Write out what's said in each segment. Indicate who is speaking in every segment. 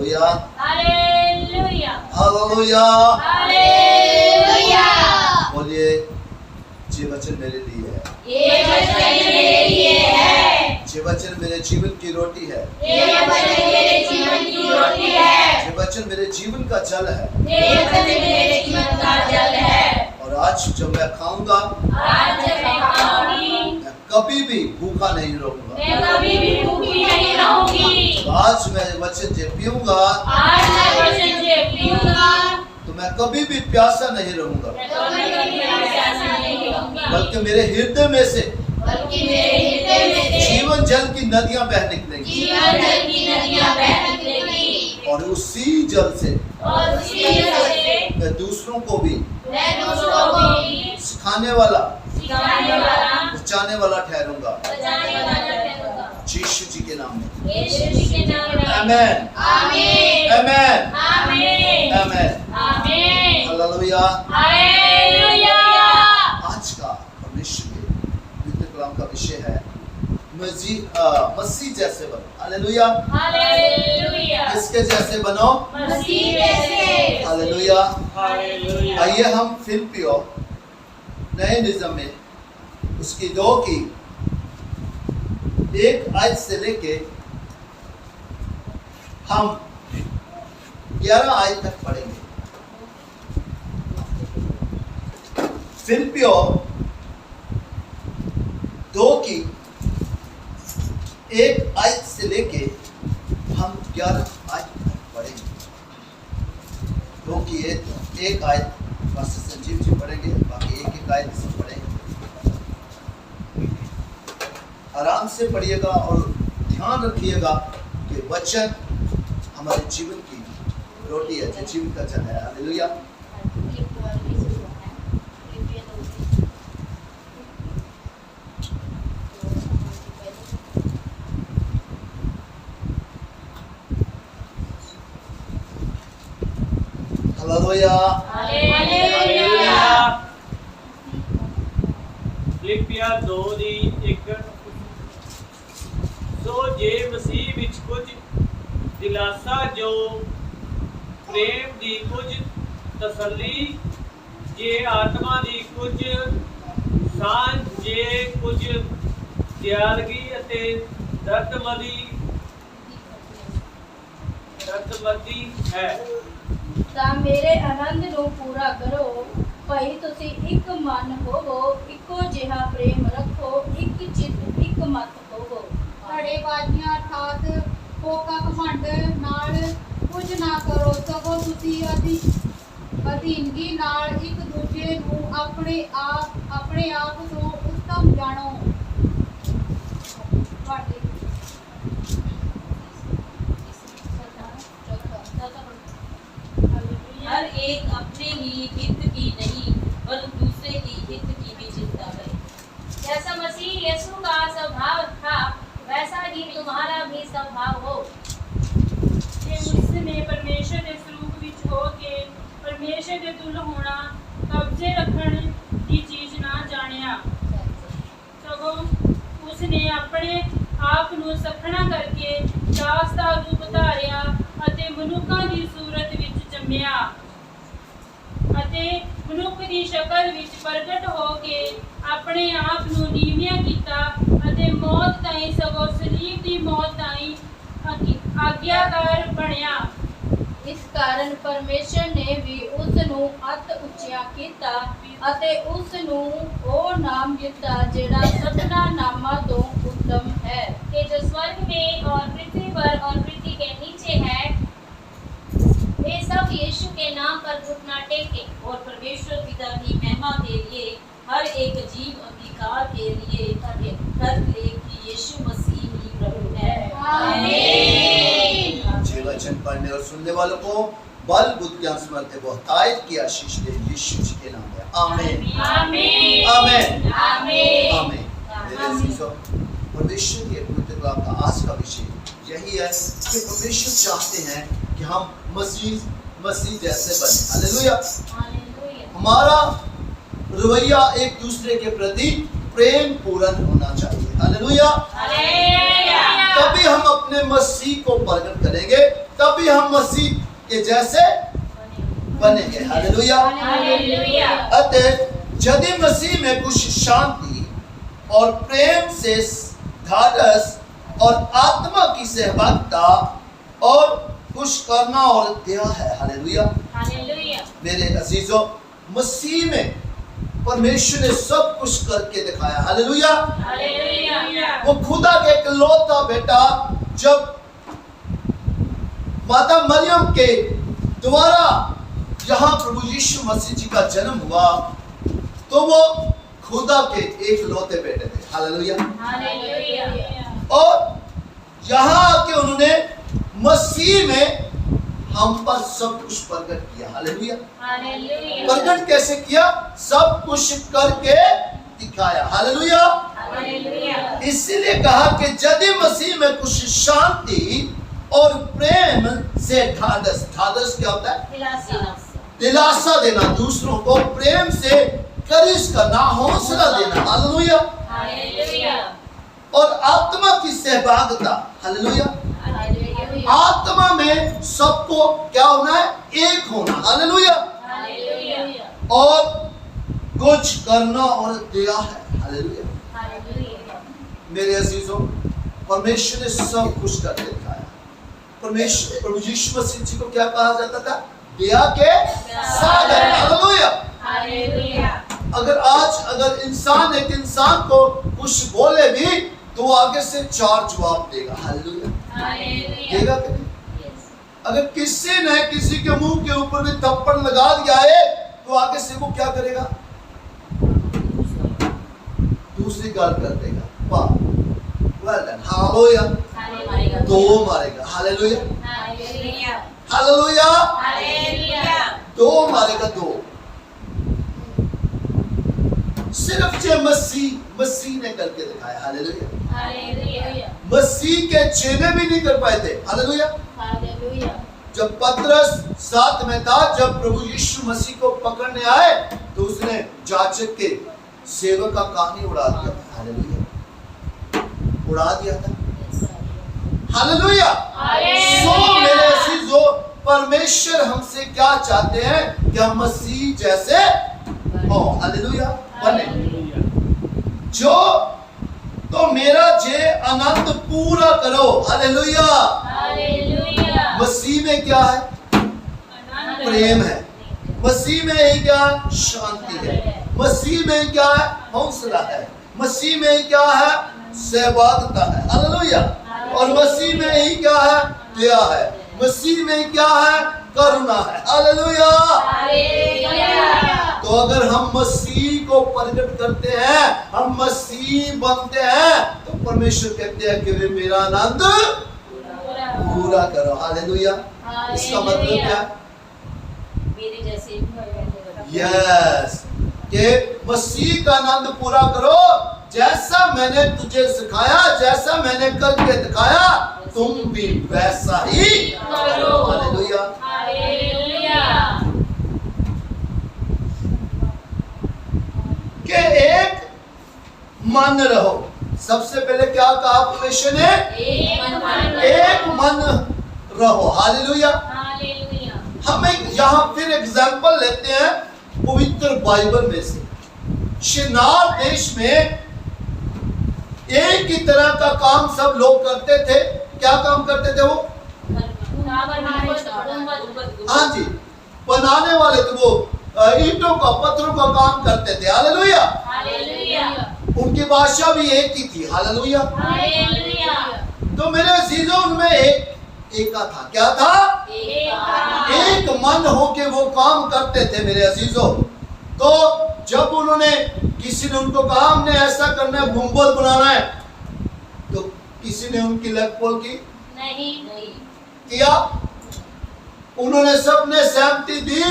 Speaker 1: Hallelujah
Speaker 2: hallelujah
Speaker 1: hallelujah
Speaker 2: hallelujah.
Speaker 1: बोलिए, ये वचन मेरे लिए है,
Speaker 2: ये वचन मेरे लिए है,
Speaker 1: ये वचन मेरे जीवन की रोटी है,
Speaker 2: ये वचन मेरे जीवन की रोटी है,
Speaker 1: ये वचन मेरे जीवन का जल है।
Speaker 2: ये वचन मेरे जीवन का जल है।
Speaker 1: और आज जब मैं खाऊंगा,
Speaker 2: आज जब मैं खाऊंगी,
Speaker 1: मैं कभी भी भूखा नहीं रहूंगा।
Speaker 2: मैं कभी भी भूखी नहीं रहूंगी।
Speaker 1: आज मैं वचन जे पीऊंगा,
Speaker 2: आज मैं वचन जे पीऊंगा,
Speaker 1: तो मैं कभी भी प्यासा नहीं रहूंगा,
Speaker 2: मैं कभी भी प्यासा नहीं रहूंगा,
Speaker 1: बल्कि मेरे हृदय में से
Speaker 2: बल्कि मेरे हृदय में से
Speaker 1: जीवन जल की नदियां बह निकलेंगी।
Speaker 2: जीवन जल की नदियां बह निकलेंगी।
Speaker 1: और उसी जल से
Speaker 2: और उसी जल से
Speaker 1: मैं दूसरों को भी
Speaker 2: मैं दूसरों को भी
Speaker 1: सिखाने वाला,
Speaker 2: सिखाने वाला,
Speaker 1: बचाने वाला ठहरूंगा,
Speaker 2: बचाने वाला ठहरूंगा।
Speaker 1: यीशु जी के नाम में।
Speaker 2: यीशु जी के नाम में।
Speaker 1: आमेन
Speaker 2: आमीन
Speaker 1: आमेन
Speaker 2: आमीन
Speaker 1: आमेन
Speaker 2: आमीन।
Speaker 1: हालेलुया।
Speaker 2: हालेलुया।
Speaker 1: आज का परमेश्वर के पवित्र कलाम का विषय है मसीह जैसे बनो। हालेलुया।
Speaker 2: हालेलुया।
Speaker 1: किसके जैसे बनो?
Speaker 2: मसीह जैसे।
Speaker 1: हालेलुया।
Speaker 3: हालेलुया।
Speaker 1: आइए हम फिलिपियों नए निज़म में उसकी 2 की 1 आयत से लेके हम 11 आयत तक पढ़ेंगे। फिलिपियों 2 की 1 आयत से लेके हम 11 आयत तक पढ़ेंगे। 2 की 1 आयत पास्टर संजीव जी पढ़ेंगे, बाकी 1 आयत से पढ़ेंगे। आराम से पढ़िएगा और ध्यान रखिएगा कि वचन हमारे जीवन की रोटी है, जो जीवन का जल है। हालेलुया। हालेलुया।
Speaker 2: हालेलुया।
Speaker 3: ਫਿਲਿੱਪੀਆਂ 2 ਦੀ 1। ਸੋ ਜੇ ਮਸੀਹ ਵਿੱਚ ਕੁਝ ਦਿਲਾਸਾ, ਜੋ ਪ੍ਰੇਮ ਦੀ ਕੁਝ ਤਸੱਲੀ, ਜੇ ਆਤਮਾ ਦੀ ਕੁਝ ਸਾਂਝ, ਜੇ ਕੁਝ ਦਿਆਲਗੀ ਅਤੇ ਦਰਦਮਦੀ ਹੈ,
Speaker 4: ਤਾਂ ਮੇਰੇ ਆਨੰਦ ਨੂੰ ਪੂਰਾ ਕਰੋ। ਭਾਈ ਤੁਸੀਂ ਇੱਕ ਮਨ ਹੋਵੋ, ਇੱਕੋ ਜਿਹਾ ਪ੍ਰੇਮ ਰੱਖੋ, ਇੱਕ ਚਿੱਤ ਇੱਕ ਮਤ ਹੋਵੋ।
Speaker 5: ਧੜੇਬਾਜ਼ੀਆਂ ਅਰਥਾਤ ਫੋਕਾ ਘਮੰਡ ਨਾਲ ਕੁਝ ਨਾ ਕਰੋ, ਸਗੋਂ ਤੁਸੀਂ ਅਧੀਨਗੀ ਨਾਲ ਇੱਕ ਦੂਜੇ ਨੂੰ ਆਪਣੇ ਆਪ ਤੋਂ ਉੱਤਮ ਜਾਣੋ। ਤੁਹਾਡੇ
Speaker 6: हर एक अपने ही हित की नहीं, वरन दूसरे की हित की भी चिंता करे।
Speaker 2: जैसा मसीह यीशु का स्वभाव था, वैसा ही तुम्हारा भी स्वभाव हो।
Speaker 7: ਕਿ ਉਸਨੇ ਪਰਮੇਸ਼ਰ ਦੇ ਸਰੂਪ ਵਿੱਚ ਹੋ ਕੇ ਪਰਮੇਸ਼ਰ ਦੇ ਤੁਲ ਹੋਣਾ ਕਬਜ਼ੇ ਰੱਖਣ ਦੀ ਚੀਜ਼ ਨਾ ਜਾਣਿਆ, ਸਗੋਂ ਉਸਨੇ ਆਪਣੇ ਆਪ ਨੂੰ ਸਖਣਾ ਕਰਕੇ ਦਾਸ ਦਾ ਰੂਪ ਧਾਰਿਆ ਅਤੇ ਮਨੁੱਖਾਂ ਦੀ ਸੂਰਤ ਵਿੱਚ ਜੰਮਿਆ ਅਤੇ ਮਨੁੱਖ ਦੀ ਸ਼ਕਲ ਵਿੱਚ ਪ੍ਰਗਟ ਹੋ ਕੇ ਆਪਣੇ ਆਪ ਨੂੰ ਨੀਵੀਆਂ ਕੀਤਾ ਅਤੇ ਮੌਤ ਤਾਈਂ, ਸਗੋਂ ਸਲੀਬ ਦੀ ਮੌਤ ਤਾਈਂ ਆਗਿਆਕਾਰ ਬਣਿਆ।
Speaker 4: ਇਸ ਕਾਰਨ ਪਰਮੇਸ਼ਰ ਨੇ ਵੀ ਉਸ ਨੂੰ ਅਤ ਉੱਚਾ ਕੀਤਾ ਅਤੇ ਉਸ ਨੂੰ ਉਹ ਨਾਮ ਦਿੱਤਾ ਜਿਹੜਾ ਸਭਨਾ ਨਾਮਾਂ ਤੋਂ उत्तम है,
Speaker 2: कि जो स्वर्ग में और पृथ्वी पर और पृथ्वी के नीचे है, वे सब यीशु के नाम पर घुटना टेके।
Speaker 6: और परमेश्वर पिता की महिमा के लिए हर एक जीव अंगीकार के लिए तर्क ले कि यीशु मसीह ही प्रभु है।
Speaker 2: आमीन।
Speaker 1: ये वचन पढ़ने और सुनने वालों को बल बुद्ध ज्ञान समर्थ बहुतायत की आशीष दे यीशु जी के नाम में। आमीन
Speaker 2: आमीन
Speaker 1: आमीन
Speaker 2: आमीन
Speaker 1: आमीन। मेरे अजीजों, परमेश्वर के पवित्र कलाम का आज का विषय यही है कि परमेश्वर चाहते हैं कि हम मसीह जैसे बने। हालेलुया।
Speaker 2: हालेलुया।
Speaker 1: हमारा रवैया एक दूसरे के प्रति प्रेम पूर्ण होना चाहिए। हालेलुया।
Speaker 2: हालेलुया।
Speaker 1: तभी हम अपने मसीह को प्रकट करेंगे, तभी हम मसीह के जैसे बनेंगे। हालेलुया।
Speaker 2: हालेलुया।
Speaker 1: अतः यदि मसीह में कुछ शांति और प्रेम से ढाढ़स और आत्मा की सहभागिता और कुछ करना और दया है। हालेलुया।
Speaker 2: हालेलुया।
Speaker 1: मेरे अजीजों, मसीह में परमेश्वर ने सब कुछ करके दिखाया। हालेलुया।
Speaker 2: हालेलुया।
Speaker 1: वो खुदा के इकलौता बेटा जब माता मरियम के द्वारा यहाँ प्रभु यीशु मसीह जी का जन्म हुआ, तो वो खुदा के एक लौते बेटे थे। हालेलुया।
Speaker 2: हालेलुया।
Speaker 1: और यहाँ आके उन्होंने मसीह में हम पर सब कुछ प्रकट किया। हालेलुया।
Speaker 2: हालेलुया।
Speaker 1: प्रकट कैसे किया? सब कुछ करके दिखाया। हालेलुया।
Speaker 2: हालेलुया।
Speaker 1: इसीलिए कहा कि यदि मसीह में कुछ शांति और प्रेम से ढाढ़स, ढाढ़स क्या होता है?
Speaker 2: दिलासा।
Speaker 1: दिलासा देना, दूसरों को प्रेम से करिश करना, हौसला देना। हालेलुया।
Speaker 2: हालेलुया।
Speaker 1: और आत्मा की सहभागिता। हालेलुया।
Speaker 2: हालेलुया।
Speaker 1: आत्मा में सबको क्या होना है? एक होना। हालेलुया।
Speaker 2: हालेलुया।
Speaker 1: और कुछ करना और दया है। हालेलुया।
Speaker 2: हालेलुया।
Speaker 1: मेरे अजीजों, परमेश्वर ने सब कुछ करके दिखाया। परमेश्वर प्रभु यीशु मसीह जी को क्या कहा जाता था? दया के सागर। हालेलुया।
Speaker 2: हालेलुया।
Speaker 1: अगर इंसान एक इंसान को कुछ बोले भी तो वो आगे से 4 जवाब देगा। हालेलुया।
Speaker 2: हालेलुया।
Speaker 1: देगा कि नहीं? अगर किसी ने किसी के मुंह के ऊपर भी थप्पड़ लगा दिया है तो आगे से वो क्या करेगा? दूसरी गाल कर देगा। वाह, वेल डन। हालेलुया। दो मारेगा। हालेलुया।
Speaker 2: हालेलुया।
Speaker 1: हालेलुया।
Speaker 2: हालेलुया।
Speaker 1: दो मारेगा, दो। सिर्फ जो मसीह ने करके दिखाया। हालेलुया।
Speaker 2: हालेलुया।
Speaker 1: मसीह के चेले भी नहीं कर पाए थे। हालेलुया।
Speaker 2: हालेलुया।
Speaker 1: जब पतरस साथ में था, जब प्रभु यीशु मसीह को पकड़ने आए तो उसने जाचक के सेवक का कहानी उड़ा दिया था। हालेलुया। उड़ा दिया था। हालेलुया। सो मेरे अजीजों, परमेश्वर हमसे क्या चाहते हैं? कि हम मसीह जैसे हो। हालेलुया। बने जो तो मेरा जे आनंद पूरा करो। हालेलुया।
Speaker 2: हालेलुया।
Speaker 1: मसीह में क्या है? प्रेम है। मसीह में ही क्या है? शांति है। मसीह में क्या है? हौसला है। मसीह में क्या है? सहभागिता है। हालेलुया। और मसीह में ही क्या है? दया है। मसीह में क्या है? करुणा है। हालेलुया।
Speaker 2: हालेलुया।
Speaker 1: तो अगर हम मसीह को प्रकट करते हैं, हम मसीह बनते हैं, तो परमेश्वर कहते हैं कि वे मेरा आनंद पूरा करो। हालेलुया। इसका मतलब क्या है?
Speaker 6: मेरे जैसे
Speaker 1: यस, कि मसीह का आनंद पूरा करो। जैसा मैंने तुझे सिखाया, जैसा मैंने करके दिखाया, तुम भी वैसा ही करो। हालेलुया।
Speaker 2: हालेलुया।
Speaker 1: कि एक मन रहो। सबसे पहले क्या कहा परमेश्वर ने? एक मन रहो। हालेलुया।
Speaker 2: हालेलुया।
Speaker 1: हम एक यहाँ फिर एग्जाम्पल लेते हैं पवित्र बाइबल में से। शिनार देश में एक ही तरह का काम सब लोग करते थे। क्या काम करते थे वो? हाँ जी, बनाने वाले थे वो। ईंटों का, पत्थरों का काम करते थे। हालेलुया।
Speaker 2: हालेलुया।
Speaker 1: उनकी भाषा भी एक ही थी। हालेलुया।
Speaker 2: हालेलुया।
Speaker 1: तो मेरे अजीजों, उनमें एक था। क्या था? एक मन होके वो काम करते थे मेरे अजीजों। तो जब उन्होंने, किसी ने उनको कहा हमने ऐसा करना है, गुंबद बनाना है, तो किसी ने उनकी लेग पोल की?
Speaker 2: नहीं।
Speaker 1: किया। उन्होंने सबने सहमति दी,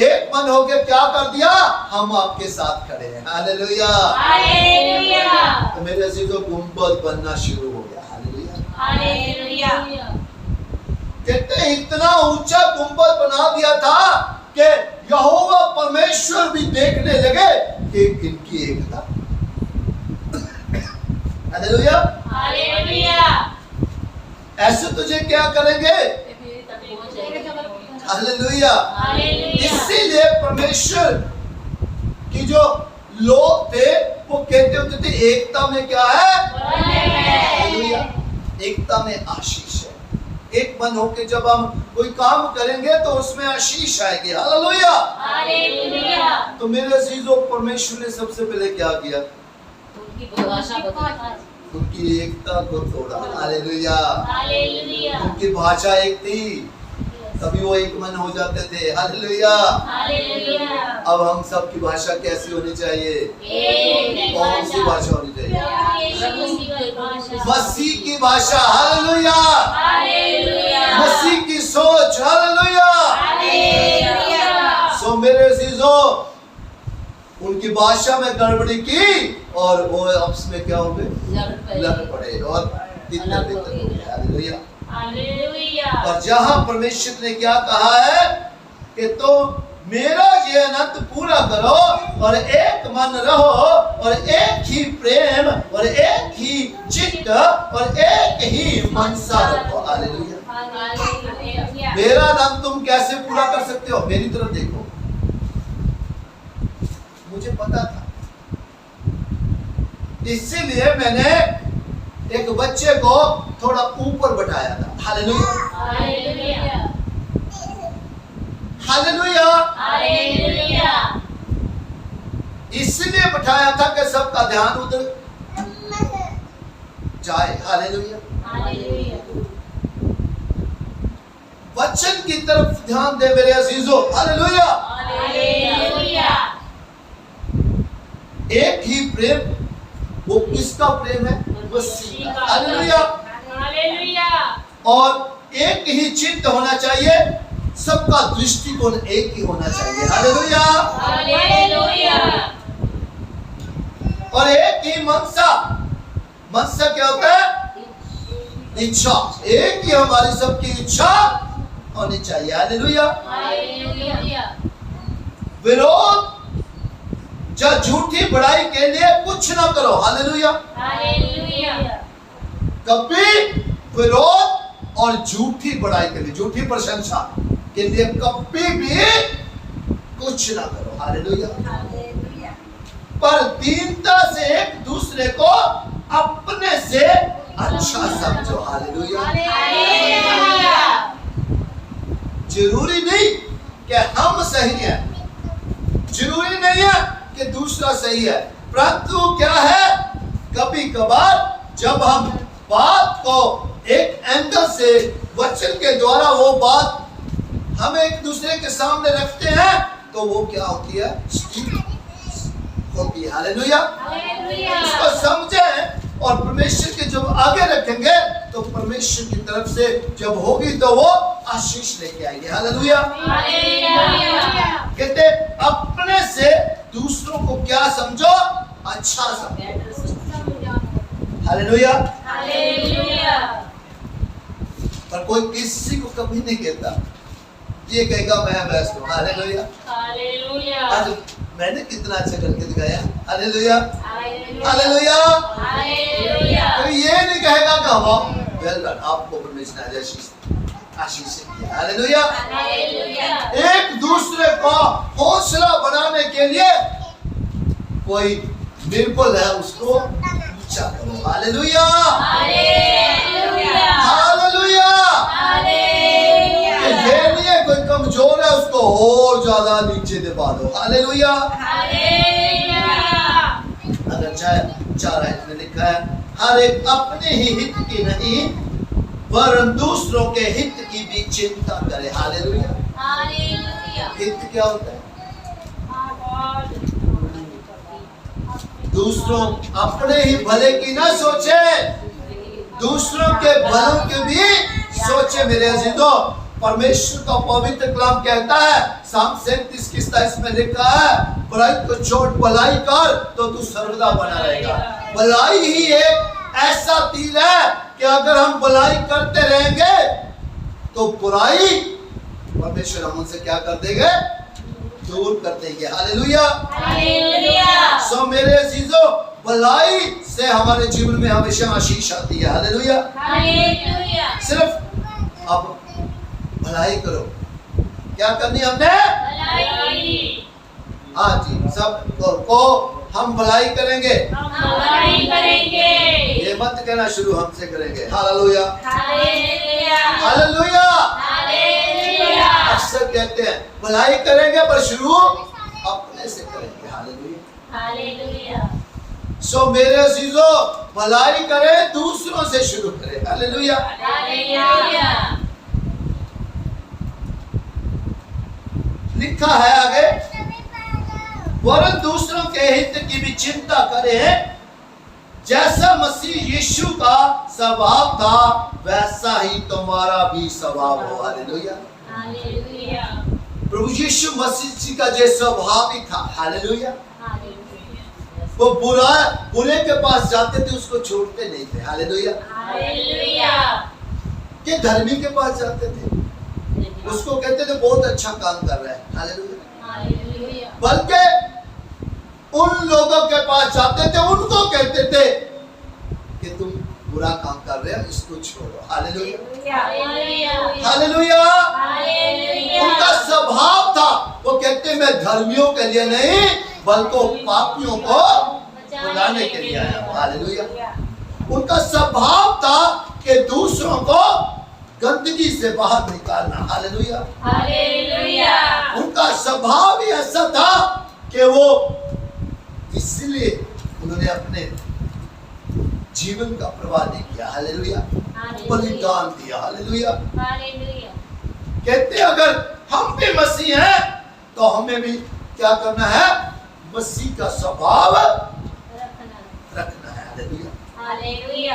Speaker 1: एक मन होके क्या कर दिया? हम आपके साथ खड़े हैं। हालेलुया।
Speaker 2: हालेलुया।
Speaker 1: तो मेरे अजीजों, गुंबद बनना शुरू हो गया। हालेलुया।
Speaker 2: हालेलुया।
Speaker 1: कहते इतना ऊंचा गुंबद बना दिया था कि यहोवा परमेश्वर भी देखने लगे कि इनकी एकता। हालेलुया।
Speaker 2: हालेलुया।
Speaker 1: ऐसे तुझे क्या करेंगे? हालेलुया।
Speaker 2: हालेलुया।
Speaker 1: इसीलिए परमेश्वर की जो लोग थे वो कहते होते थे एकता में क्या है? हालेलुया। एकता में आशीष है। एक मन होके जब हम कोई काम करेंगे तो उसमें आशीष आएगी। हालेलुया।
Speaker 2: हालेलुया।
Speaker 1: तो मेरे अजीजों, परमेश्वर ने सबसे पहले क्या किया?
Speaker 6: उनकी भाषा बदली।
Speaker 1: उनकी एकता को तोड़ा। हालेलुया।
Speaker 2: हालेलुया।
Speaker 1: उनकी भाषा एक थी, तभी वो एक मन हो जाते थे। हालेलुया।
Speaker 2: हालेलुया।
Speaker 1: अब हम सब की भाषा कैसी होनी चाहिए?
Speaker 2: एक
Speaker 1: कौन सी भाषा होनी चाहिए?
Speaker 2: भाषा।
Speaker 1: मसीह की भाषा। हालेलुया।
Speaker 2: हालेलुया।
Speaker 1: मसीह की सोच। हालेलुया।
Speaker 2: हालेलुया।
Speaker 1: सो मेरे अजीजों, उनकी भाषा में गड़बड़ी की और वो आपस में क्या हो गए? लड़ पड़े और तितर बितर हो गए। हालेलुया।
Speaker 2: हालेलुया।
Speaker 1: और जहां परमेश्वर ने क्या कहा है कि तो मेरा ये अनंत पूरा करो और एक मन रहो और एक ही प्रेम और एक ही चित्त और एक ही मनसा रखो। हालेलुया।
Speaker 2: हालेलुया।
Speaker 1: मेरा नाम तुम कैसे पूरा कर सकते हो? मेरी तरफ देखो, मुझे पता था, इसीलिए मैंने एक बच्चे को थोड़ा ऊपर बैठाया था। हालेलुया।
Speaker 2: हालेलुया।
Speaker 1: हालेलुया।
Speaker 2: हालेलुया।
Speaker 1: इसलिए बैठाया था कि सबका ध्यान उधर जाए। हालेलुया।
Speaker 2: हालेलुया।
Speaker 1: वचन की तरफ ध्यान दे मेरे अजीजों। हालेलुया।
Speaker 2: हालेलुया।
Speaker 1: एक ही प्रेम, वो किसका प्रेम है? मसीह का। हालेलुया।
Speaker 2: हालेलुया।
Speaker 1: और एक ही चित्त होना चाहिए, सबका दृष्टिकोण एक ही होना चाहिए। हालेलुया।
Speaker 2: हालेलुया।
Speaker 1: और एक ही मनसा। मनसा क्या होता है? इच्छा। एक ही हमारी सबकी इच्छा होनी चाहिए। हालेलुया।
Speaker 2: हालेलुया।
Speaker 1: विरोध या झूठी बड़ाई के लिए कुछ ना करो। हालेलुया।
Speaker 2: हालेलुया।
Speaker 1: कभी विरोध और झूठी बड़ाई के लिए, झूठी प्रशंसा के लिए कभी भी कुछ ना करो। हालेलुया। पर दीनता से एक दूसरे को अपने से अच्छा समझो। हालेलुया।
Speaker 2: हालेलुया।
Speaker 1: जरूरी नहीं कि हम सही हैं, जरूरी नहीं है कि दूसरा सही है, परंतु क्या है, कभी कभार जब हम बात को एक एंगल से वचन के द्वारा वो बात हम एक दूसरे के सामने रखते हैं तो वो क्या होती है? होती है। हालेलुया।
Speaker 2: हालेलुया।
Speaker 1: इसको समझें और परमेश्वर के जब आगे रखेंगे तो परमेश्वर की तरफ से जब होगी तो वो आशीष लेके आएंगे। हालेलुया।
Speaker 2: हालेलुया।
Speaker 1: कहते अपने से दूसरों को क्या समझो? अच्छा समझो। हालेलुया।
Speaker 2: हालेलुया।
Speaker 1: पर कोई किसी को कभी नहीं कहता, ये कहेगा मैं बेस्ट हूँ। हालेलुया।
Speaker 2: हालेलुया।
Speaker 1: आज मैंने कितना अच्छा करके दिखाया। हालेलुया।
Speaker 2: हालेलुया।
Speaker 1: हालेलुया।
Speaker 2: हालेलुया।
Speaker 1: कोई ये नहीं कहेगा कि हम वेल डन, आपको परमेश्वर ने आशीष दिया। हालेलुया।
Speaker 2: हालेलुया।
Speaker 1: एक दूसरे को हौसला बनाने के लिए कोई निर्बल है उसको ऊंचा करो। हालेलुया।
Speaker 2: हालेलुया।
Speaker 1: हालेलुया।
Speaker 2: हालेलुया।
Speaker 1: ये नहीं है कोई कमजोर है उसको और ज्यादा नीचे दबा दो। हालेलुया।
Speaker 2: हालेलुया।
Speaker 1: अगर चाहे 4 आयत में लिखा है, हर एक अपने ही हित की नहीं वरन दूसरों के हित की भी चिंता करे। हालेलुया।
Speaker 2: हालेलुया।
Speaker 1: हित क्या होता है? दूसरों अपने ही भले की ना सोचे, दूसरों के भलों के भी सोचे। मेरे अजीजों, परमेश्वर का पवित्र कलाम कहता है, साम 37:27 में लिखा है, बुराई को छोड़ भलाई कर तो तू सर्वदा बना रहेगा। भलाई ही एक ऐसा तीर है कि अगर हम भलाई करते रहेंगे तो बुराई परमेश्वर हम उनसे क्या कर देंगे? दूर कर देंगे। हालेलुया।
Speaker 2: हालेलुया।
Speaker 1: सो मेरे अजीजों, भलाई से हमारे जीवन में हमेशा आशीष आती है। हालेलुया।
Speaker 2: हालेलुया।
Speaker 1: सिर्फ अब भलाई करो, क्या करनी हमने?
Speaker 2: भलाई।
Speaker 1: हाँ जी, सब को हम भलाई करेंगे।
Speaker 2: हम भलाई करेंगे।
Speaker 1: ये मत कहना शुरू हमसे करेंगे। Hallelujah
Speaker 2: hallelujah.
Speaker 1: हालेलुया।
Speaker 2: हालेलुया।
Speaker 1: अक्सर कहते हैं भलाई करेंगे पर शुरू अपने से करेंगे। हालेलुया।
Speaker 2: हालेलुया।
Speaker 1: सो मेरे अजीजों, भलाई करें दूसरों से शुरू करें। हालेलुया।
Speaker 2: हालेलुया।
Speaker 1: लिखा है आगे, वरन दूसरों के हित की भी चिंता करें, जैसा मसीह यीशु का स्वभाव था वैसा ही तुम्हारा भी स्वभाव हो। हालेलुया।
Speaker 2: हालेलुया।
Speaker 1: प्रभु यीशु मसीह जी का जो स्वभाव ही था। हालेलुया।
Speaker 2: हालेलुया।
Speaker 1: वो बुरे के पास जाते थे, उसको छोड़ते नहीं थे। हालेलुया।
Speaker 2: हालेलुया।
Speaker 1: के धर्मी के पास जाते थे, उसको कहते थे बहुत अच्छा काम कर रहा है। हालेलुया।
Speaker 2: हालेलुया।
Speaker 1: बल्कि उन लोगों के पास जाते थे, उनको कहते थे कि तुम बुरा काम कर रहे हो, इसको छोड़ो। हालेलुया।
Speaker 2: हालेलुया।
Speaker 1: हालेलुया।
Speaker 2: हालेलुया।
Speaker 1: उनका स्वभाव था, वो कहते मैं धर्मियों के लिए नहीं बल्कि पापियों को बुलाने के लिए आया हूं। हालेलुया। उनका स्वभाव था कि दूसरों को गंदगी से बाहर निकालना। हालेलुया।
Speaker 2: हालेलुया।
Speaker 1: उनका स्वभाव ही ऐसा था कि वो इसलिए उन्होंने अपने जीवन का प्रवाह नहीं किया। हालेलुया। बलिदान दिया। हालेलुया।
Speaker 2: हालेलुया।
Speaker 1: कहते अगर हम भी मसीह हैं तो हमें भी क्या करना है? मसीह का स्वभाव रखना है। हालेलुया।
Speaker 2: हालेलुया।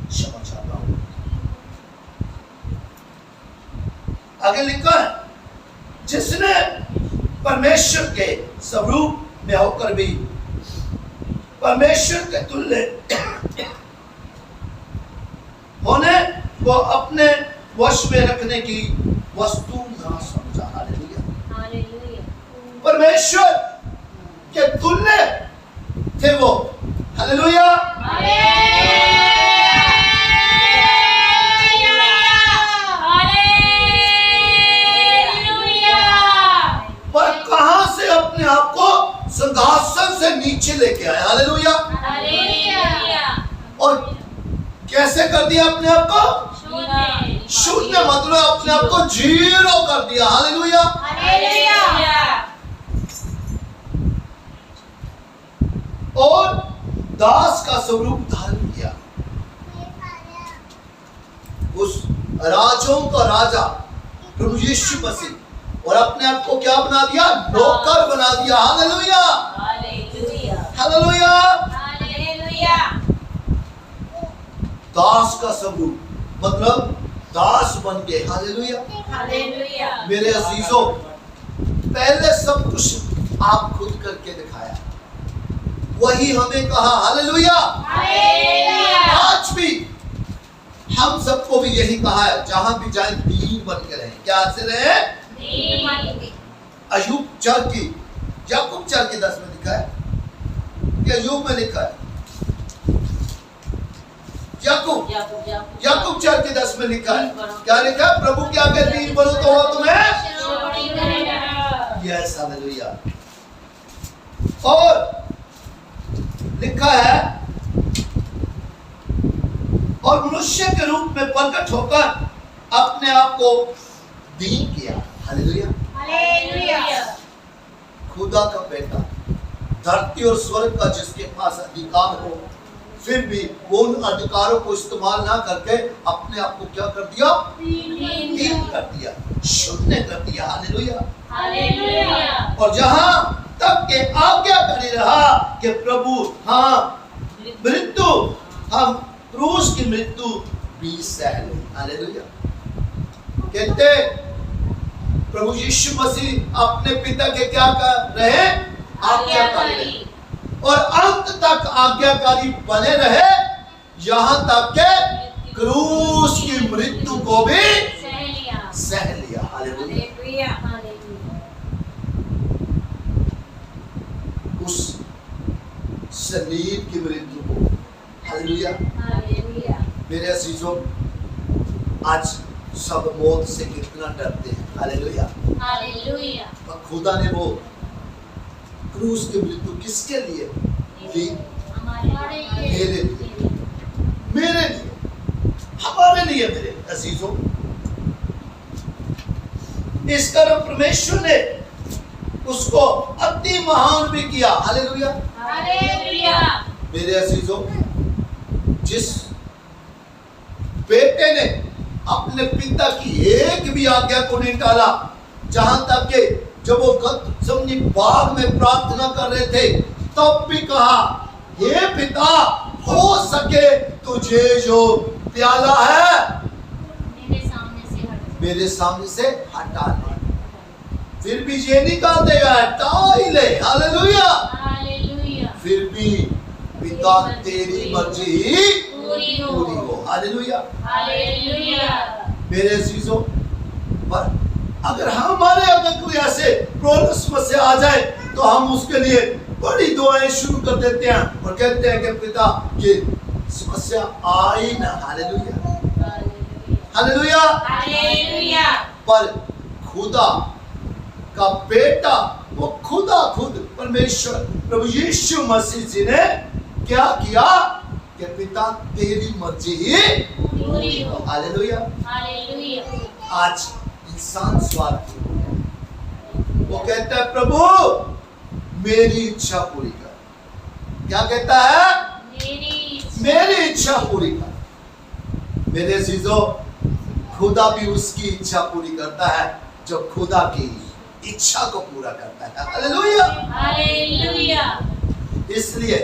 Speaker 1: क्षमा चाहता हूं। आगे लिखा है, जिसने परमेश्वर के स्वरूप में होकर भी परमेश्वर के तुल्य होने को अपने वश में रखने की वस्तु ना समझा। हालेलुया।
Speaker 2: हालेलुया।
Speaker 1: परमेश्वर के तुल्य थे वो। हालेलुया। पर कहां से अपने आप को सिंहासन से नीचे लेके आए। हालेलुया। और कैसे कर दिया अपने आप को? शून्य, मतलब अपने आप को जीरो कर दिया। हालेलुया। और दास का स्वरूप धारण किया, उस राजों का राजा प्रभु यीशु मसीह, और अपने आप को क्या बना दिया? नौकर बना दिया। हालेलुया। हालेलुया। दास का स्वरूप मतलब दास बन गए। हालेलुया। मेरे अजीजों, पहले सब कुछ आप खुद करके दिखाया, वही हमें कहा। हालेलुया। आज भी हम सबको भी यही कहा है, जहां भी जाए दीन बन के रहे। क्या से रहे? अयूब 4 की, याकूब 4 की 10 में लिखा है कि अयूब में लिखा है, याकूब 4 की 10 में लिखा है, क्या लिखा है? प्रभु के आगे दीन बनो तो वो तुम्हें यस। हालेलुया। और लिखा है, और मनुष्य के रूप में प्रकट होकर अपने आप को दीन किया। हालेलुया। खुदा का बेटा, धरती और स्वर्ग का जिसके पास अधिकार हो, फिर भी वो उन अधिकारों को इस्तेमाल ना करके अपने आप को क्या कर दिया? दीन कर दिया, शून्य कर दिया। हालेलुया। और जहां तक के आज्ञाकारी रहा कि प्रभु मृत्यु, हम क्रूस की मृत्यु भी सह ली। हालेलुया। कहते प्रभु यीशु मसीह अपने पिता के क्या कर रहे? आज्ञाकारी रहे, और अंत तक आज्ञाकारी बने रहे, यहां तक के क्रूस की मृत्यु को भी सह लिया। हालेलुया। उस सलीब की मृत्यु को। हालेलुया। मेरे अजीजों, आज सब मौत से कितना डरते हैं। हालेलुया।
Speaker 2: हालेलुया।
Speaker 1: और खुदा ने वो क्रूस की मृत्यु किसके लिए दी?
Speaker 2: हमारे
Speaker 1: मेरे लिए, मेरे लिए, हमारे लिए, मेरे अजीजों। इस कारण परमेश्वर ने उसको अति महान भी किया। हालेलुया।
Speaker 2: हालेलुया।
Speaker 1: मेरे अजीजों, जिस बेटे ने अपने पिता की एक भी आज्ञा को नहीं टाला, जहां तक कि जब वो गतसमनी बाग में प्रार्थना कर रहे थे तब भी कहा, हे पिता, हो सके तुझे जो प्याला है मेरे सामने से हटा ले। फिर भी ये नहीं कहा देगा हटा ही ले। हालेलुया।
Speaker 2: हालेलुया।
Speaker 1: फिर भी पिता तेरी मर्जी ही
Speaker 2: पूरी
Speaker 1: हो। हालेलुया।
Speaker 2: हालेलुया।
Speaker 1: मेरे अजीजों, पर अगर हमारे अगर कोई ऐसे प्रॉब्लम समस्या आ जाए तो हम उसके लिए बड़ी दुआएं शुरू कर देते हैं और कहते हैं कि पिता ये समस्या आई ना। हालेलुया। हालेलुया।
Speaker 2: हालेलुया।
Speaker 1: पर खुदा का बेटा, वो खुदा खुद परमेश्वर प्रभु यीशु मसीह जी ने क्या किया कि पिता तेरी मर्जी ही
Speaker 2: पूरी हो।
Speaker 1: हालेलुया।
Speaker 2: हालेलुया।
Speaker 1: आज इंसान स्वार्थी हो गया। वो कहता है प्रभु मेरी इच्छा पूरी कर। क्या कहता है? मेरी इच्छा पूरी कर। मेरे अजीजों, खुदा भी उसकी इच्छा पूरी करता है जो खुदा की इच्छा को पूरा करता है। हालेलुया।
Speaker 2: हालेलुया।
Speaker 1: इसलिए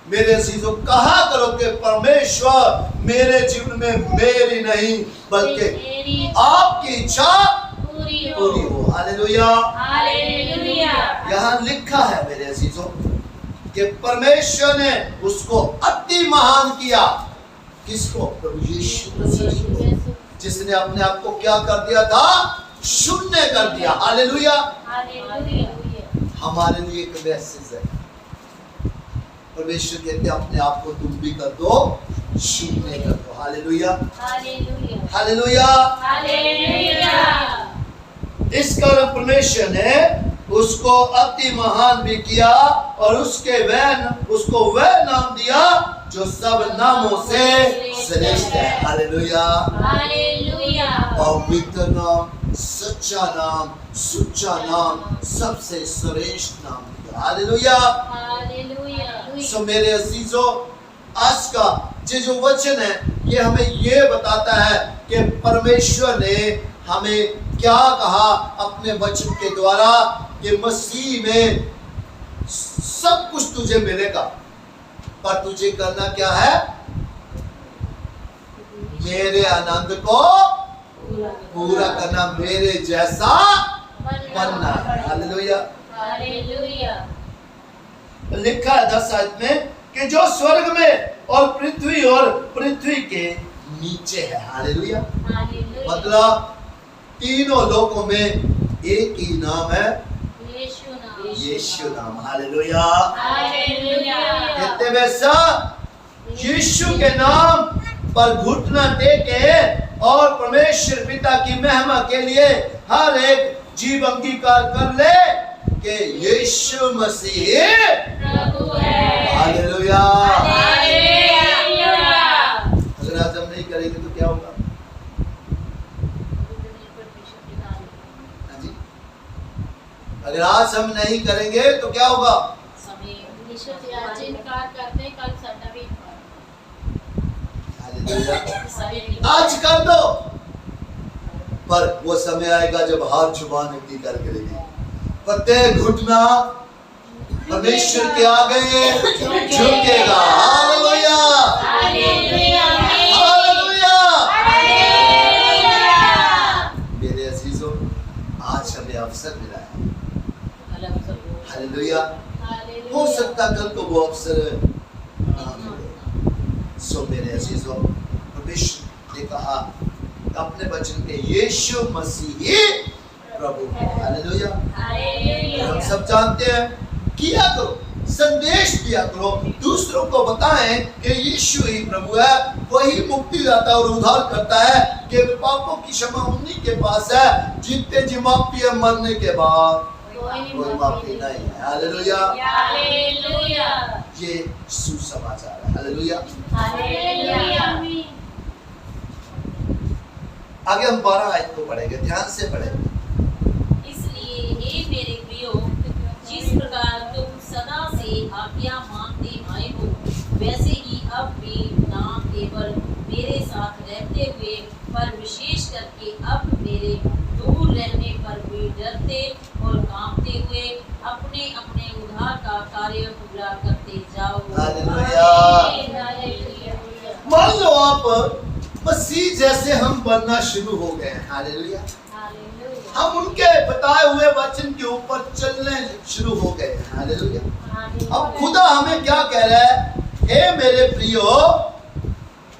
Speaker 1: मेरे अजीजों, कहा करो कि परमेश्वर मेरे जीवन में मेरी नहीं बल्कि आपकी इच्छा
Speaker 2: पूरी
Speaker 1: पूरी हो। हालेलुया।
Speaker 2: हालेलुया।
Speaker 1: यहाँ लिखा है मेरे अजीजों कि परमेश्वर ने उसको अति महान किया। किसको? प्रभु यीशु मसीह को, जिसने अपने आप को क्या कर दिया था? शून्य कर दिया। हालेलुया।
Speaker 2: हालेलुया।
Speaker 1: हमारे लिए एक मैसेज है। परमेश्वर कहते हैं अपने आप को तुम भी कर दो, शून्य कर दो। हालेलुया।
Speaker 2: हालेलुया।
Speaker 1: हालेलुया।
Speaker 2: हालेलुया।
Speaker 1: इस कारण परमेश्वर ने उसको अति महान भी किया और उसको वह नाम दिया जो सब नामों से श्रेष्ठ है। हालेलुया।
Speaker 2: हालेलुया।
Speaker 1: पवित्र नाम, सच्चा नाम, सुच्चा नाम, सबसे श्रेष्ठ नाम दिया। हालेलुया।
Speaker 2: हालेलुया।
Speaker 1: सो मेरे अजीजों, आज का ये जो वचन है ये हमें ये बताता है कि परमेश्वर ने हमें क्या कहा अपने वचन के द्वारा कि मसीह में सब कुछ तुझे मिलेगा, पर तुझे करना क्या है? मेरे आनंद को पूरा करना, मेरे जैसा बनना है। हालेलुया।
Speaker 2: हालेलुया।
Speaker 1: लिखा है 10 आयत में कि जो स्वर्ग में और पृथ्वी के नीचे है। हालेलुया।
Speaker 2: हालेलुया।
Speaker 1: मतलब तीनों लोकों में एक ही नाम है,
Speaker 2: यीशु नाम।
Speaker 1: यीशु नाम। हालेलुया।
Speaker 2: हालेलुया।
Speaker 1: कहते वैसा यीशु के नाम पर घुटना टेके और परमेश्वर पिता की महिमा के लिए हर एक जीव अंगीकार कर ले कि यीशु मसीह
Speaker 2: प्रभु है।
Speaker 1: हालेलुया।
Speaker 2: हालेलुया।
Speaker 1: अगर आज हम नहीं करेंगे तो क्या होगा? हाँ जी, अगर आज हम नहीं करेंगे तो क्या होगा?
Speaker 4: आज इनकार करते कल साडा भी
Speaker 1: हालेलुया। आज कर दो, पर वो समय आएगा जब हर जुबान अंगीकार करेगी, प्रत्येक घुटना परमेश्वर के आगे झुकेगा। हालेलुया।
Speaker 2: हालेलुया।
Speaker 1: हालेलुया।
Speaker 2: हालेलुया।
Speaker 1: मेरे अजीजों, आज हमें अवसर मिला है। हालेलुया। हो सकता कल को वो अवसर ना मिले। सो मेरे अजीजों, परमेश्वर ने कहा अपने वचन के यीशु मसीह ही प्रभु है। हालेलुया।
Speaker 2: हालेलुया।
Speaker 1: हम सब जानते हैं, किया करो, संदेश दिया करो, दूसरों को बताएं कि यीशु ही प्रभु है, वही मुक्ति दाता और उद्धार करता है, केवल पापों की क्षमा उन्हीं के पास है, जितने जी माफी है मरने के बाद कोई माफी नहीं है। हालेलुया,
Speaker 2: हालेलुया,
Speaker 1: ये सुसमाचार है। हालेलुया।
Speaker 2: हालेलुया।
Speaker 1: आगे हम 12 आयत को पढ़ेंगे, ध्यान से पढ़ेंगे।
Speaker 6: इसलिए हे मेरे प्रियो, जिस प्रकार तुम सदा से आज्ञा मानते आए हो, वैसे ही अब भी ना केवल मेरे साथ रहते हुए पर विशेष करके अब मेरे दूर रहने पर भी डरते और कांपते हुए अपने अपने उद्धार का कार्य पूरा करते जाओ।
Speaker 1: हालेलुया। मान लो आप मसीह जैसे हम बनना शुरू हो गए हैं। हालेलुया। हम उनके बताए हुए वचन के ऊपर चलने शुरू हो गए हैं। हालेलुया। अब खुदा हमें क्या कह रहा है? हे मेरे प्रियो,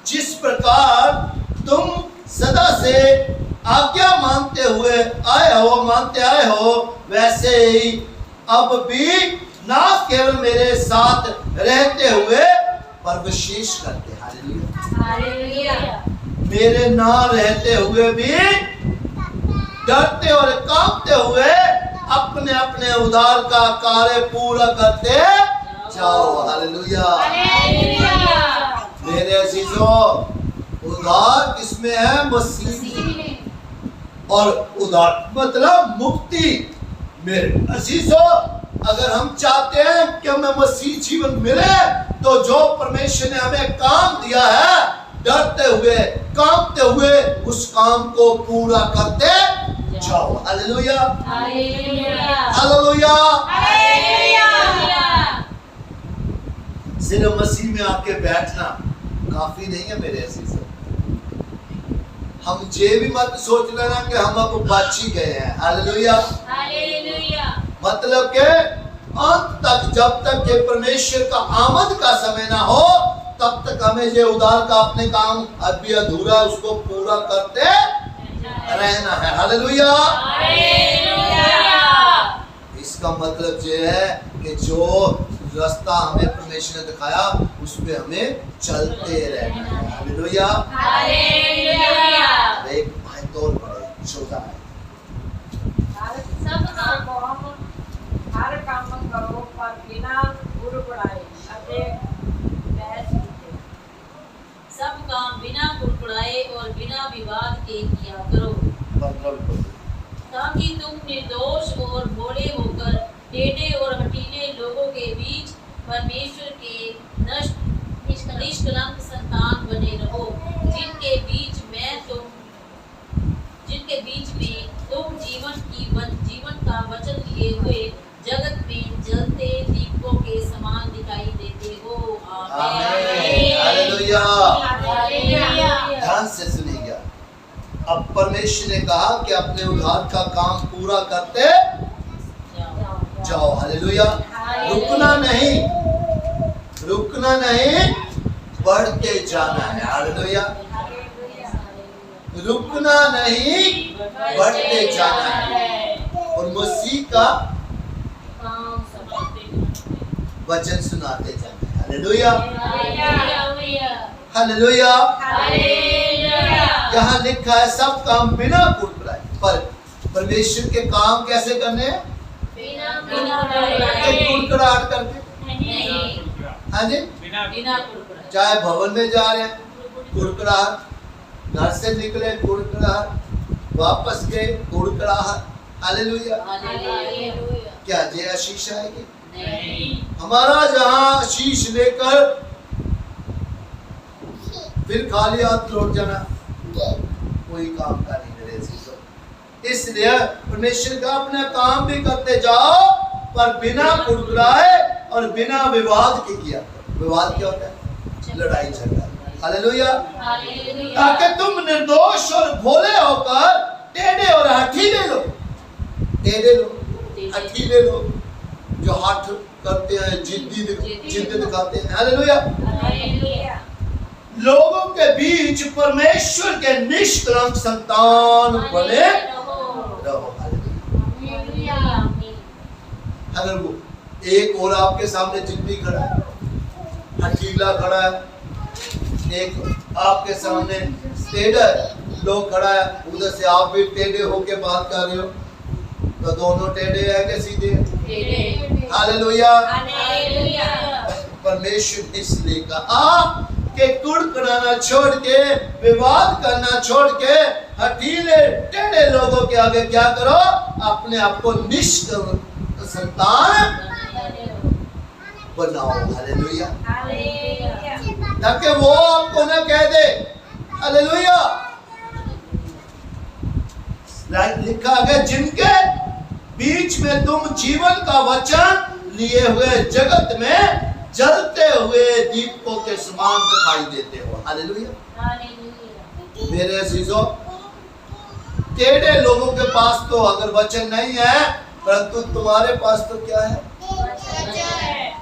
Speaker 1: जिस प्रकार तुम सदा से आज्ञा मानते आए हो, वैसे ही अब भी ना केवल मेरे साथ रहते हुए पर विशेष करते। हालेलुया। मेरे ना रहते हुए भी डरते और कांपते हुए अपने अपने उद्धार का कार्य पूरा करते जाओ। हालेलुया। मेरे अजीजों, उद्धार किसमें है? मसीह में। और उद्धार मतलब मुक्ति। मेरे अजीजों, अगर हम चाहते हैं कि हमें मसीह जीवन मिले, तो जो परमेश्वर ने हमें काम दिया है, डरते हुए कांपते हुए उस काम को पूरा करते जाओ। हालेलुया। हालेलुया। सिर्फ मसीह में आके बैठना काफी नहीं है मेरे अजीजों। हम ये भी मत सोच लेना कि हम अब बच ही गए हैं। हालेलुया। मतलब के अंत तक, जब तक के परमेश्वर का आमद का समय ना हो, तब तक हमें ये उद्धार का अपने काम अभी अधूरा, उसको पूरा करते रहना है। हालेलुया। इसका मतलब ये है कि जो रास्ता हमें परमेश्वर ने दिखाया, उस पे हमें चलते रहना है। हालेलुया। एक भाई तौर पड़े 14 है।
Speaker 8: हर काम करो पर बिना बुड़बुड़ाए अते बहस कीते।
Speaker 6: सब काम बिना बुड़बुड़ाए और बिना विवाद के किया करो, ताकि तुम निर्दोष और भोले होकर टेढ़े और हठीले लोगों के बीच परमेश्वर के निष्कलंक संतान बने रहो, जिनके बीच में तुम जीवन का वचन लिए हुए जगत में जलते दीपकों के समान दिखाई देते हो। आमीन।
Speaker 1: हालेलुया। ध्यान से सुनिएगा। अब परमेश्वर ने कहा कि अपने उद्धार का काम पूरा करते जाओ। हालेलुया। रुकना नहीं, बढ़ते जाना है। हालेलुया। रुकना नहीं, बढ़ते जाना है। और मसीह का वचन सुनाते जाना है। हालेलुया। हालेलुया। यहाँ लिखा है सब काम बिना कुड़कुड़ाए। पर परमेश्वर के काम कैसे करने हैं? कुड़कुड़ाहट करके। हाँ जी।
Speaker 6: बिना कुड़कुड़ाए।
Speaker 1: चाहे भवन में जा रहे हैं, कुड़कुड़ाहट, घर से निकले कुड़कुड़ाहट, वापस गए कुड़कुड़ाहट। हालेलुया। क्या ये आशीष आएगी?
Speaker 6: नहीं।
Speaker 1: हमारा जहाँ आशीष लेकर फिर खाली हाथ लौट जाना कोई काम का नहीं मेरे अजीजों। इसलिए परमेश्वर का अपना काम भी करते जाओ, पर बिना कुड़कुड़ाए और बिना विवाद के किया करो। विवाद क्या होता है? लड़ाई झगड़ा। हालेलुया। ताकि तुम निर्दोष और भोले होकर टेढ़े और हठीले लोग जो हठ करते हैं, जिद्द दिखाते हैं। हालेलुया। लोगों के बीच परमेश्वर के निष्कलंक संतान बने रहो। अगर वो एक और आपके सामने जिम्मी खड़ा है, हकीला खड़ा है, एक आपके सामने टेढ़ा लोग खड़ा है, उधर से आप भी टेढ़े होके बात कर रहे हो, तो दोनों टेढ़े है कि सीधे? हालेलुया। परमेश्वर ने इसलिए कहा कि कुड़कुड़ाना छोड़ के, विवाद करना छोड़ के, हठीले टेढ़े लोगों के आगे क्या करो? अपने आप को निष्कलंक संतान बनाओ। हालेलुया। ताकि वो आपको ना कह दे। हालेलुया। लिखा गया, जिनके बीच में तुम जीवन का वचन लिए हुए जगत में जलते हुए दीपकों के समान दिखाई देते हो। हालेलुया। मेरे अजीजों, टेढ़े लोगों के पास तो अगर वचन नहीं है, परंतु तुम्हारे पास तो क्या है?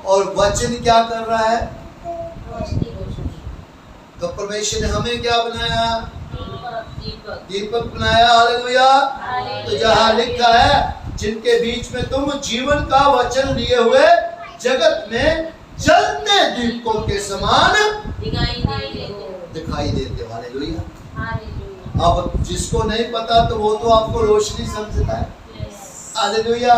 Speaker 1: और वचन क्या कर रहा है? तो परमेश्वर ने हमें क्या बनाया? दीपक बनाया। हालेलुया। तो जहाँ लिखा है, जिनके बीच में तुम जीवन का वचन लिए हुए जगत में जलते दीपकों के समान दिखाई देते हो। हालेलुया। अब जिसको नहीं पता तो वो तो आपको रोशनी समझता है। हालेलुया।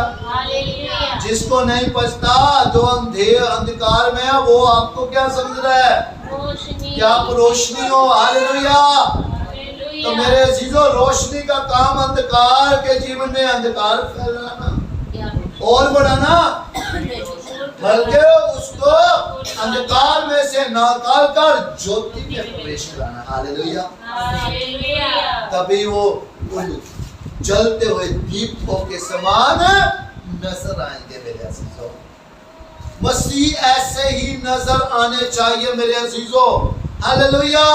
Speaker 1: जिसको नहीं पता, जो अंधकार में है, वो आपको क्या समझ रहा है? क्या आप रोशनी हो? हालेलुया। तो मेरे अजीजों, रोशनी का काम अंधकार के जीवन में अंधकार फैलाना और बढ़ाना, बल्कि उसको अंधकार में से निकाल कर ज्योति में प्रवेश कराना। हालेलुया। तभी वो उन जलते हुए दीपकों के समान नजर आएंगे। मेरे अजीजों, मसीह ऐसे ही नजर आने चाहिए मेरे अजीजों। हालेलुया।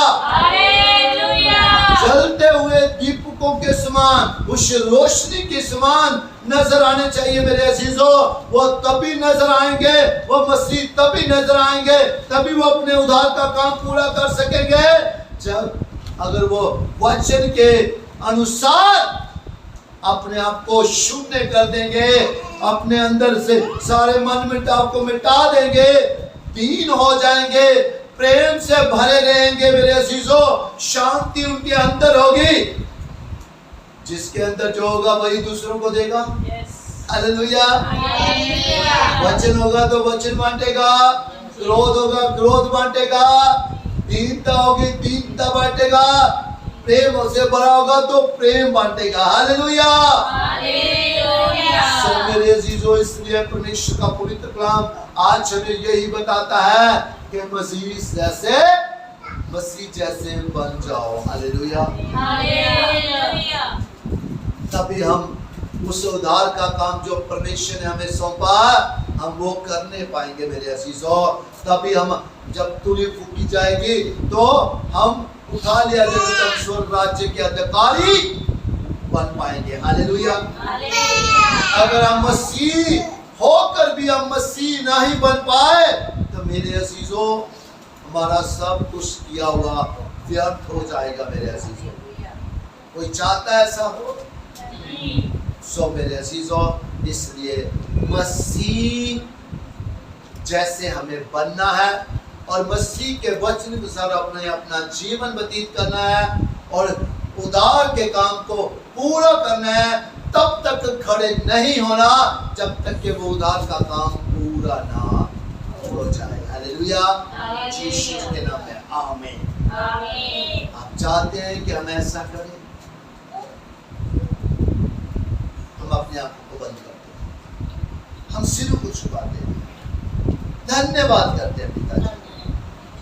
Speaker 1: जलते हुए दीपकों के समान, उस रोशनी के समान नजर आने चाहिए मेरे अजीजों। वो तभी नजर आएंगे, वो मसीह तभी नजर आएंगे, तभी वो अपने उद्धार का काम पूरा कर सकेंगे, जब अगर वो वचन के अनुसार अपने आप को शून्य कर देंगे, अपने अंदर से सारे मन मिटाव को मिटा देंगे, दीन हो जाएंगे, प्रेम से भरे रहेंगे मेरे अजीजों। शांति उनके अंदर होगी। जिसके अंदर जो होगा वही दूसरों को देगा। हालेलुया। वचन होगा तो वचन बांटेगा, क्रोध होगा क्रोध बांटेगा, दीनता होगी दीनता बांटेगा, प्रेम से भरा होगा तो प्रेम बांटेगा। हालेलुया। मेरे अजीजों, इसलिए परमेश्वर का पवित्र कलाम आज हमें यही बताता है कि मसीह जैसे बन जाओ। हालेलुया। तभी हम उस उद्धार का काम जो परमेश्वर ने हमें सौंपा, हम वो करने पाएंगे मेरे अजीजों। तभी हम, जब तुली फूकी जाएगी तो हम उठा लिया जाएगा, स्वर्ग राज्य के अधिकारी बन पाएंगे। हालेलुया। अगर हम मसीह होकर भी हम मसीह नहीं बन पाए तो मेरे अजीजों, हमारा सब कुछ किया हुआ व्यर्थ हो जाएगा मेरे अजीजों। कोई चाहता है ऐसा हो? सो मेरे अजीजों, इसलिए मसीह जैसे हमें बनना है और मसीह के वचन के अनुसार अपना जीवन व्यतीत करना है और उद्धार के काम को पूरा करना है। तब तक खड़े नहीं होना जब तक कि वो उद्धार का काम पूरा ना हो जाए। हालेलुया। यीशु के नाम में आमीन। आप चाहते हैं कि हम ऐसा करें? हम अपने आंखों को बंद करते हैं, हम सिर को झुकाते हैं, धन्यवाद करते हैं पिताजी,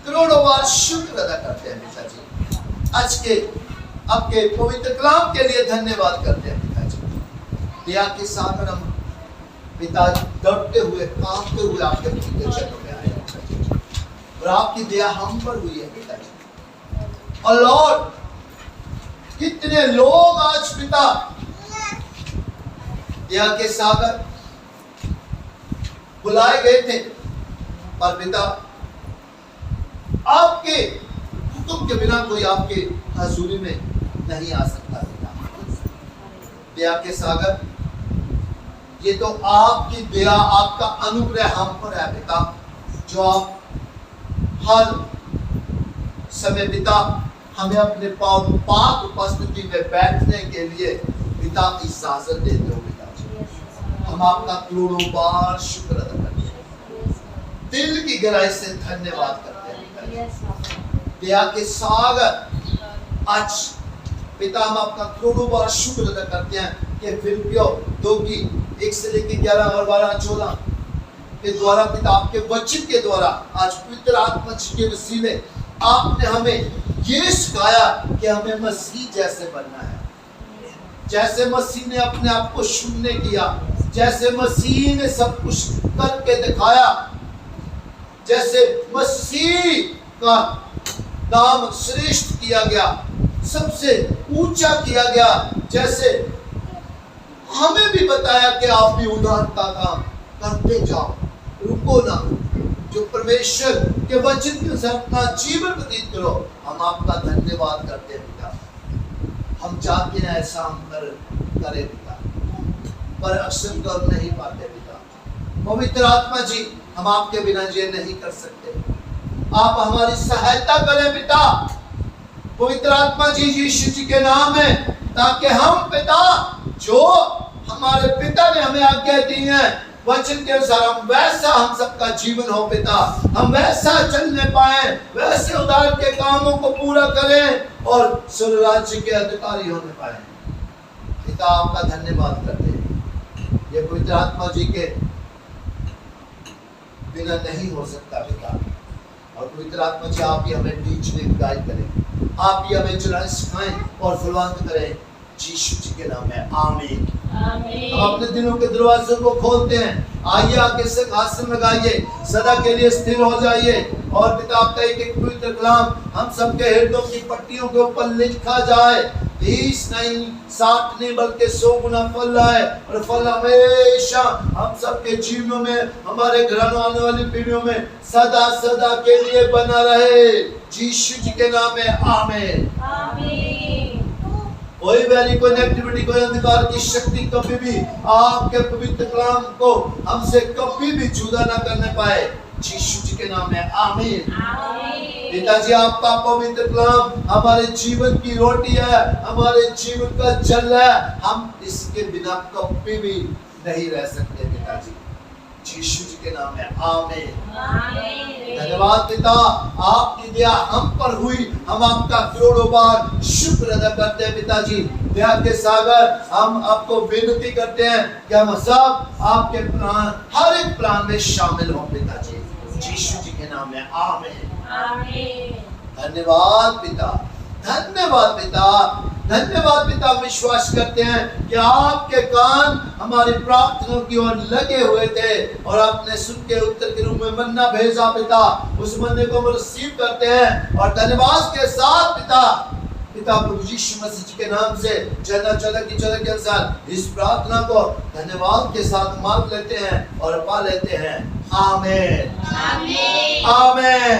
Speaker 1: करोड़ों बार शुक्र अदा करते हैं पिताजी। आज के आपके पवित्र कलाम के लिए धन्यवाद करते हैं पिताजी। दया के सागर हम पिताजी डरते हुए कांपते हुए आपके पवित्र चरणों में आए हैं और आपकी दया हम पर हुई है पिताजी। और लॉर्ड, कितने लोग आज पिता दया के सागर बुलाए गए थे, पर पिता आपके हुक्म के बिना कोई आपके हजूरी में नहीं आ सकता। पिता दया के सागर, ये तो आपकी दया, आपका अनुग्रह हम पर है पिता, जो आप हर समय पिता हमें अपने पाक उपस्थिति में बैठने के लिए पिता इजाजत देते हो पिता जी। हम आपका करोड़ों बार शुक्र अदा करते हैं, दिल की गहराई से धन्यवाद करते हैं पिता जी। दया के सागर आज पिता हम आपका करोड़ों बार शुक्र अदा करते हैं कि फिलिपियों 2:1-11 और 12-14 के द्वारा पिता आपके वचन के द्वारा आज पवित्र आत्मा जी के वसीले आपने हमें ये सिखाया कि हमें मसीह जैसे बनना है। जैसे मसीह ने अपने आप को शून्य किया, जैसे मसीह ने सब कुछ करके दिखाया, जैसे मसीह का नाम श्रेष्ठ किया गया, सबसे ऊंचा किया गया, जैसे हमें भी बताया कि आप भी उदारता का करते जाओ, रुको ना, जो परमेश्वर के वचन के अनुसार अपना जीवन व्यतीत करो। हम आपका धन्यवाद करते हैं पिता। हम चाहते हैं ऐसा हम करें पिता, पर अक्सर कर नहीं पाते पिता। पवित्र आत्मा जी, हम आपके बिना ये नहीं कर सकते, आप हमारी सहायता करें पिता। पवित्र आत्मा जी यीशु जी के नाम है, ताकि हम पिता जो हमारे पिता ने हमें आज्ञा दी है वचन के अनुसार हम वैसा हम सबका जीवन हो पिता, हम वैसा चलने पाए, वैसे उद्धार के कामों को पूरा करें और स्वर्ग राज्य के अधिकारी होने पाए पिता। आपका धन्यवाद करते हैं, ये पवित्र आत्मा जी के बिना नहीं हो सकता पिता। और पवित्र आत्मा जी आप ही हमें बीच में गाइड करें, आप ही हमें चलाएं, सिखाएं और फलवंत करें, यीशु जी के नाम में आमीन। हम अपने दिलों के दरवाजों को खोलते हैं, आइए आके सिंहासन लगाइए, सदा के लिए स्थिर हो जाइए और पिता आपका एक एक पवित्र कलाम हम सबके हृदयों की पट्टियों के ऊपर लिखा जाए। 20 नहीं 60 नहीं बल्कि 100 गुना फल लाए और फल हमेशा हम सबके जीवनों में, हमारे घरों आने वाली पीढ़ियों में सदा सदा के लिए बना रहे, यीशु जी के नाम में आमीन। कोई वैरी, कोई नेगेटिविटी, कोई अंधकार की शक्ति कभी भी आपके पवित्र कलाम को हमसे कभी भी जुदा ना करने पाए, यीशु जी के नाम में आमीन। पिताजी आपका पवित्र कलाम हमारे जीवन की रोटी है, हमारे जीवन का जल है, हम इसके बिना कभी भी नहीं रह सकते पिताजी, यीशु जी के नाम में आमीन। धन्यवाद पिता, आपकी दया हम पर हुई, हम आपका करोड़ों बार शुक्र अदा करते हैं पिताजी। दया के सागर हम आपको विनती करते हैं कि हम सब आपके प्लान, हर एक प्लान में शामिल हों पिताजी, यीशु जी के नाम में आमीन। धन्यवाद पिता, धन्यवाद पिता, धन्यवाद पिता। विश्वास करते हैं कि आपके कान हमारी प्रार्थनाओं की ओर लगे हुए थे और आपने सुन के उत्तर के रूप में मन्ना भेजा पिता, उस मन्ने को हम रिसीव करते हैं और धन्यवाद के साथ पिता प्रभु यीशु मसीह जी के नाम से जना की चला के अनुसार इस प्रार्थना को धन्यवाद के साथ मांग लेते हैं और पा लेते हैं। आमीन, आमीन, आमीन।